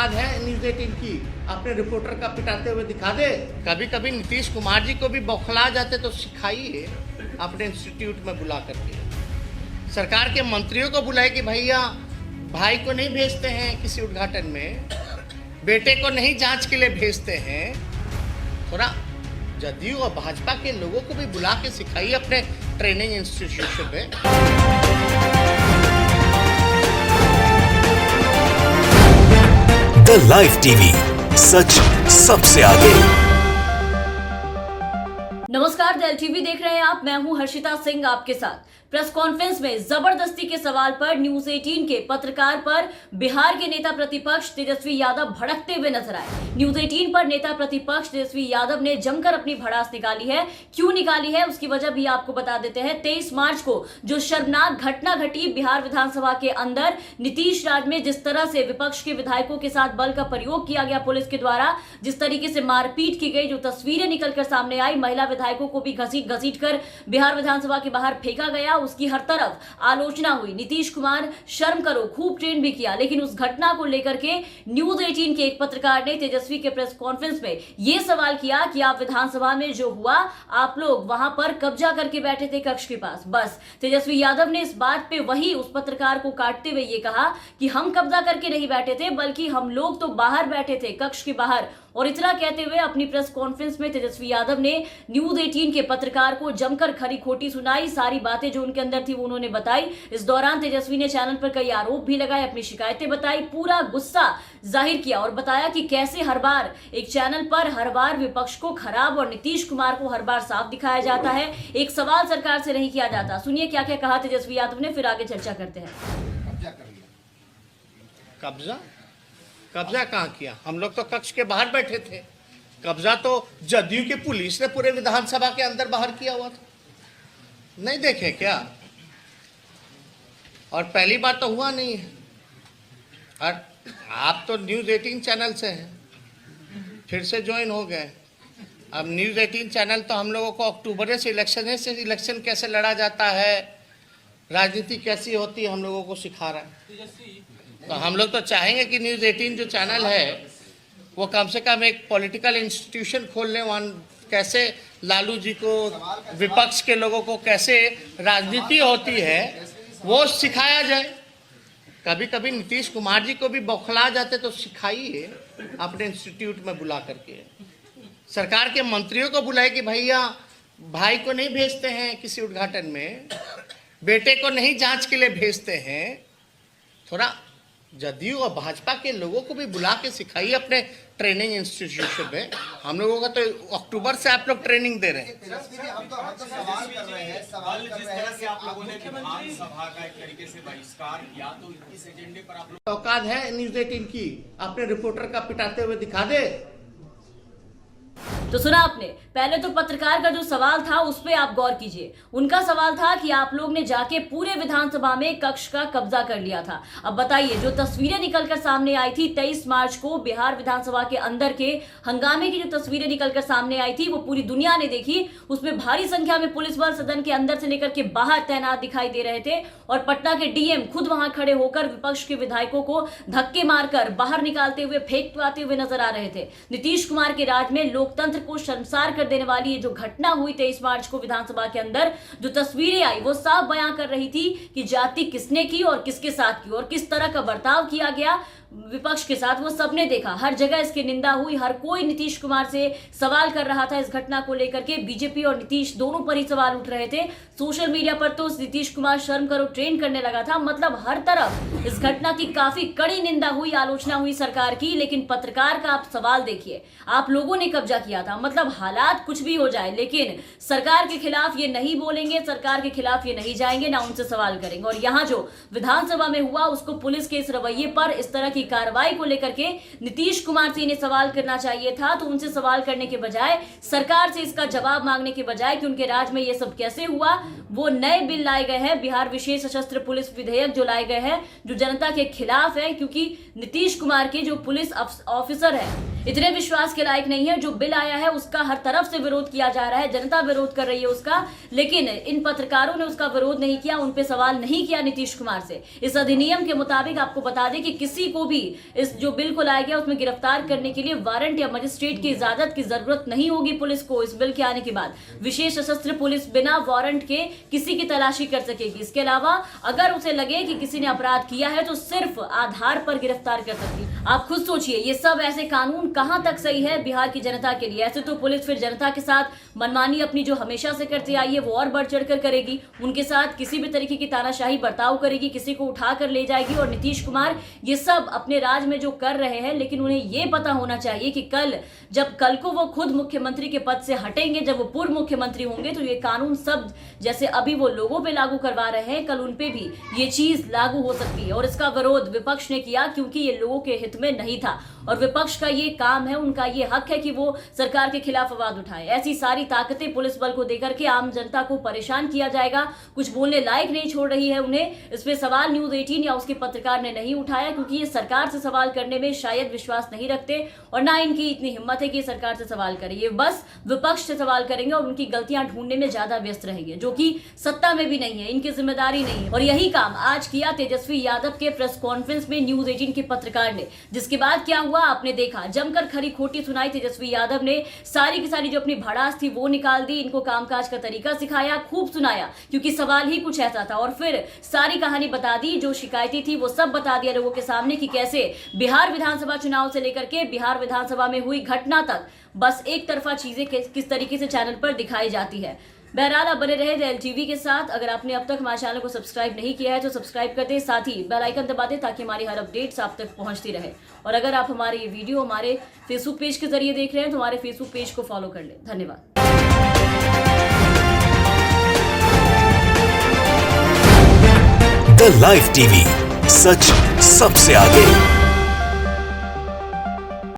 औकात है न्यूज़ 18 की अपने रिपोर्टर का पिटाते हुए दिखा दे। कभी कभी नीतीश कुमार जी को भी बौखला जाते तो सिखाइए अपने इंस्टीट्यूट में बुला करके। सरकार के मंत्रियों को बुलाए कि भैया भाई को नहीं भेजते हैं किसी उद्घाटन में, बेटे को नहीं जांच के लिए भेजते हैं। थोड़ा जदयू और भाजपा के लोगों को भी बुला के सिखाइए अपने ट्रेनिंग इंस्टीट्यूशन में। द लाइव टीवी, सच सबसे आगे। नमस्कार, द टीवी देख रहे हैं आप। मैं हूं हर्षिता सिंह आपके साथ। प्रेस कॉन्फ्रेंस में जबरदस्ती के सवाल पर न्यूज 18 के पत्रकार पर बिहार के नेता प्रतिपक्ष तेजस्वी यादव भड़कते हुए नजर आए। न्यूज 18 पर नेता प्रतिपक्ष तेजस्वी यादव ने जमकर अपनी भड़ास निकाली है। क्यों निकाली है उसकी वजह भी आपको बता देते हैं। 23 मार्च को जो शर्मनाक घटना घटी बिहार विधानसभा के अंदर, नीतीश राज में जिस तरह से विपक्ष के विधायकों के साथ बल का प्रयोग किया गया पुलिस के द्वारा, जिस तरीके से मारपीट की गई, जो तस्वीरें निकलकर सामने आई, महिला विधायकों को भी घसीट कर बिहार विधानसभा के बाहर फेंका गया, उसकी हर तरफ आलोचना हुई। नीतीश कुमार शर्म करो, खूब ट्रेंड भी किया। लेकिन उस घटना को लेकर के न्यूज 18 के एक पत्रकार ने तेजस्वी के प्रेस कॉन्फ्रेंस में यह सवाल किया कि आप विधानसभा में जो हुआ, आप लोग वहां पर कब्जा करके बैठे थे कक्ष के पास। बस तेजस्वी यादव ने इस बात पे वही उस पत्रकार को काटते हुए ये कहा कि हम कब्जा करके नहीं बैठे थे, बल्कि हम लोग तो बाहर बैठे थे, कक्ष के बाहर। और इतना कहते हुए अपनी प्रेस कॉन्फ्रेंस में तेजस्वी यादव ने न्यूज 18 के पत्रकार को जमकर खरी खोटी सुनाई। सारी बातें जो उनके अंदर थी वो उन्होंने बताई। इस दौरान तेजस्वी ने चैनल पर कई आरोप भी लगाए, अपनी शिकायतें बताई, पूरा गुस्सा जाहिर किया और बताया कि कैसे हर बार एक चैनल पर हर बार विपक्ष को खराब और नीतीश कुमार को हर बार साफ दिखाया जाता है, एक सवाल सरकार से नहीं किया जाता। सुनिए क्या क्या कहा तेजस्वी यादव ने, फिर आगे चर्चा करते हैं। कब्जा कहाँ किया? हम लोग तो कक्ष के बाहर बैठे थे। कब्जा तो जदयू की पुलिस ने पूरे विधानसभा के अंदर बाहर किया हुआ था, नहीं देखे क्या? और पहली बार तो हुआ नहीं है। और आप तो न्यूज़ 18 चैनल से हैं, फिर से ज्वाइन हो गए। अब न्यूज़ 18 चैनल तो हम लोगों को अक्टूबर से इलेक्शन कैसे लड़ा जाता है, राजनीति कैसी होती है, हम लोगों को सिखा रहा है। तो हम लोग तो चाहेंगे कि न्यूज़ 18 जो चैनल है वो कम से कम एक पॉलिटिकल इंस्टीट्यूशन खोल लें, वहाँ कैसे लालू जी को, विपक्ष के लोगों को कैसे राजनीति होती है वो सिखाया जाए। कभी कभी नीतीश कुमार जी को भी बौखला जाते तो सिखाइए अपने इंस्टीट्यूट में बुला करके। सरकार के मंत्रियों को बुलाए कि भैया भाई को नहीं भेजते हैं किसी उद्घाटन में, बेटे को नहीं जांच के लिए भेजते हैं। थोड़ा जदयू और भाजपा के लोगों को भी बुला के सिखाइए अपने ट्रेनिंग इंस्टीट्यूशन में। हम लोगों का तो अक्टूबर से आप लोग ट्रेनिंग दे रहे हैं। औकात है न्यूज़ 18 की अपने रिपोर्टर का पिटाते हुए दिखा दे। तो सुना आपने। पहले तो पत्रकार का जो सवाल था उस पे आप गौर कीजिए। उनका सवाल था कि आप लोग ने जाके पूरे विधानसभा में कक्ष का कब्जा कर लिया था। अब बताइए, जो तस्वीरें निकलकर सामने आई थी 23 मार्च को बिहार विधानसभा के अंदर के हंगामे की, जो तस्वीरें निकलकर सामने आई थी वो पूरी दुनिया ने देखी। उसमें भारी संख्या में पुलिस बल सदन के अंदर से लेकर के बाहर तैनात दिखाई दे रहे थे और पटना के डीएम खुद वहां खड़े होकर विपक्ष के विधायकों को धक्के मारकर बाहर निकालते हुए, फेंकवाते हुए नजर आ रहे थे। नीतीश कुमार के राज में लोकतंत्र को शर्मसार कर देने वाली ये जो घटना हुई 23 मार्च को विधानसभा के अंदर, जो तस्वीरें आई वो साफ बयां कर रही थी कि जाति किसने की और किसके साथ की और किस तरह का बर्ताव किया गया विपक्ष के साथ, वो सबने देखा। हर जगह इसकी निंदा हुई, हर कोई नीतीश कुमार से सवाल कर रहा था इस घटना को लेकर के। बीजेपी और नीतीश दोनों पर ही सवाल उठ रहे थे। सोशल मीडिया पर तो नीतीश कुमार शर्म करो ट्रेंड करने लगा था। मतलब हर तरफ इस घटना की काफी कड़ी निंदा हुई, आलोचना हुई सरकार की। लेकिन पत्रकार का आप सवाल देखिए, आप लोगों ने कब्जा किया था। मतलब हालात कुछ भी हो जाए, लेकिन सरकार के खिलाफ ये नहीं बोलेंगे, सरकार के खिलाफ ये नहीं जाएंगे, ना उनसे सवाल करेंगे। और यहाँ जो विधानसभा में हुआ उसको पुलिस के इस रवैये पर, इस तरह की कार्रवाई को लेकर के नीतीश कुमार से इन्हें सवाल करना चाहिए था। तो उनसे सवाल करने के बजाय, सरकार से इसका जवाब मांगने के बजाय कि उनके राज में ये सब कैसे हुआ, वो नए बिल लाए गए हैं, बिहार विशेष सशस्त्र पुलिस विधेयक जो लाए गए हैं, जो जनता के खिलाफ है। क्योंकि नीतीश कुमार के जो पुलिस ऑफिसर है, इतने विश्वास के लायक नहीं है। जो बिल आया है उसका हर तरफ से विरोध किया जा रहा है, जनता विरोध कर रही है उसका, लेकिन इन पत्रकारों ने उसका विरोध नहीं किया, उन पे सवाल नहीं किया नीतीश कुमार से। इस अधिनियम के मुताबिक आपको बता दें कि किसी को भी इस जो बिल को लाया गया उसमें गिरफ्तार करने के लिए वारंट या मजिस्ट्रेट की इजाजत की जरूरत नहीं होगी पुलिस को। इस बिल के आने के बाद विशेष सशस्त्र पुलिस बिना वारंट के किसी की तलाशी कर सकेगी। इसके अलावा अगर उसे लगे कि किसी ने अपराध किया है तो सिर्फ आधार पर गिरफ्तार कर सकती है। आप खुद सोचिए, ये सब ऐसे कानून कहां तक सही है बिहार की जनता के लिए? ऐसे तो पुलिस फिर जनता के साथ मनमानी अपनी जो हमेशा से करती आई है वो और बढ़ चढ़कर करेगी, उनके साथ किसी भी तरीके की तानाशाही बर्ताव करेगी, किसी को उठा कर ले जाएगी। और नीतीश कुमार ये सब अपने राज में जो कर रहे हैं, लेकिन उन्हें ये पता होना चाहिए कि कल को वो खुद मुख्यमंत्री के पद से हटेंगे, जब वो पूर्व मुख्यमंत्री होंगे, तो ये कानून सब जैसे अभी वो लोगों पे लागू करवा रहे हैं, कल उन पे भी ये चीज लागू हो सकती है। और इसका विरोध विपक्ष ने किया क्योंकि ये लोगों के हित में नहीं था, और विपक्ष का ये काम है, उनका ये हक है कि वो सरकार के खिलाफ आवाज उठाए। ऐसी सारी ताकतें पुलिस बल को देकर के आम जनता को परेशान किया जाएगा, कुछ बोलने लायक नहीं छोड़ रही है उन्हें। इस पे सवाल न्यूज 18 या उसके पत्रकार ने नहीं उठाया, क्योंकि ये सरकार से सवाल करने में शायद विश्वास नहीं रखते और ना इनकी इतनी हिम्मत है कि सरकार से सवाल करें। ये बस विपक्ष से सवाल करेंगे और उनकी गलतियां ढूंढने में ज्यादा व्यस्त रहेंगे, जो कि सत्ता में भी नहीं है, इनकी जिम्मेदारी नहीं है। और यही काम आज किया तेजस्वी यादव के प्रेस कॉन्फ्रेंस में न्यूज 18 के पत्रकार ने, जिसके बाद क्या हुआ आपने देखा। जमकर खरी खोटी सुनाई तेजस्वी यादव ने, सारी की सारी जो अपनी भड़ास थी वो निकाल दी, इनको कामकाज का तरीका सिखाया, खूब सुनाया क्योंकि सवाल ही कुछ ऐसा था। और फिर सारी कहानी बता दी, जो शिकायतें थी वो सब बता दिया लोगों के सामने कि कैसे बिहार विधानसभा चुनाव से लेकर के बिहार विधानसभा में हुई घटना तक बस एक तरफा चीजें किस तरीके से चैनल पर दिखाई जाती है। बहरहाल आप बने रहे LTV के साथ। अगर आपने अब तक हमारे चैनल को सब्सक्राइब नहीं किया है तो सब्सक्राइब कर दें, साथ ही बेल आइकन दबा दें ताकि हमारी हर अपडेट्स आप तक पहुंचती रहे। और अगर आप हमारे ये वीडियो हमारे फेसबुक पेज के जरिए देख रहे हैं तो हमारे फेसबुक पेज को फॉलो कर लें। धन्यवाद। द लाइव टीवी, सच सबसे आगे।